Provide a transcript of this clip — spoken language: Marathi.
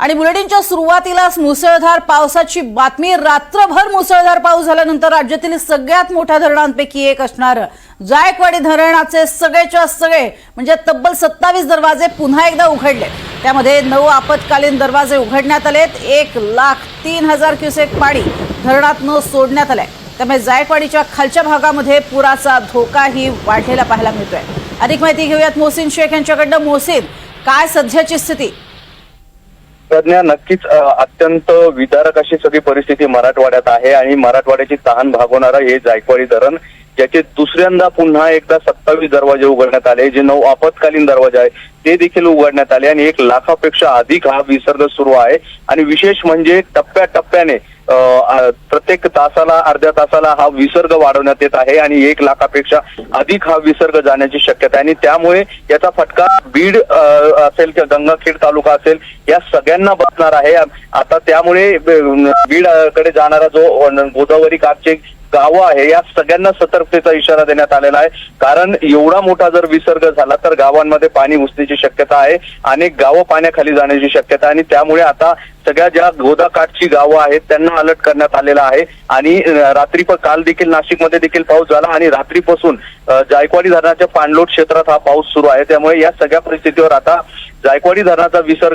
आणि बुलेटिनच्या सुरुवातीलाच मुसळधार पावसाची बातमी। रात्रभर मुसळधार पाऊस झाल्यानंतर राज्यातील सगळ्यात मोठ्या धरणांपैकी एक असणार जायकवाडी धरणाचे सगळेच्या सगळे म्हणजे तब्बल 27 दरवाजे पुन्हा एकदा उघडले। त्यामध्ये 9 आपत्कालीन दरवाजे उघडण्यात आलेत। 1,03,000 क्युसेक पाणी धरणातून सोडण्यात आलंय। त्यामुळे जायकवाडीच्या खालच्या भागामध्ये पुराचा धोकाही वाढलेला पाहायला मिळतोय। अधिक माहिती घेऊयात मोहसिन शेख यांच्याकडनं। मोहसिन, काय सध्याची स्थिती? प्रज्ञा, नक्कीच अत्यंत विदारक अशी सगळी परिस्थिती मराठवाड्यात आहे आणि मराठवाड्याची तहान भागवणारा हे जायकवाडी धरण, ज्याचे दुसऱ्यांदा पुन्हा एकदा 27 दरवाजे उघडण्यात आले। जे 9 आपत्कालीन दरवाजे आहे ते देखील उघडण्यात आले आणि 1 लाखापेक्षा अधिक हा विसर्ग सुरू आहे। आणि विशेष म्हणजे टप्प्याटप्प्याने प्रत्येक तासाला अर्ध्या तासाला हा विसर्ग वाढवण्यात येत आहे आणि 1 लाखापेक्षा अधिक हा विसर्ग जाण्याची शक्यता आहे। आणि त्यामुळे याचा फटका बीड असेल किंवा गंगाखेड तालुका असेल या सगळ्यांना बसणार आहे। आता त्यामुळे बीड कडे जाणारा जो गोदावरी काठचे गावं आहे या सगळ्यांना सतर्कतेचा इशारा देण्यात आलेला आहे। कारण एवढा मोठा जर विसर्ग झाला तर गावांमध्ये पाणी घुसण्याची शक्यता आहे। अनेक गावं पाण्याखाली जाण्याची शक्यता आहे आणि त्यामुळे आता सगळ्या ज्या गोदाकाठची गावं आहेत त्यांना अलर्ट करण्यात आलेला आहे। आणि रात्री काल देखील नाशिकमध्ये देखील पाऊस झाला आणि रात्रीपासून जायकवाडी धरणाच्या पाणलोट क्षेत्रात हा पाऊस सुरू आहे। त्यामुळे या सगळ्या परिस्थितीवर आता जायकवाडी धरणाचा विसर्ग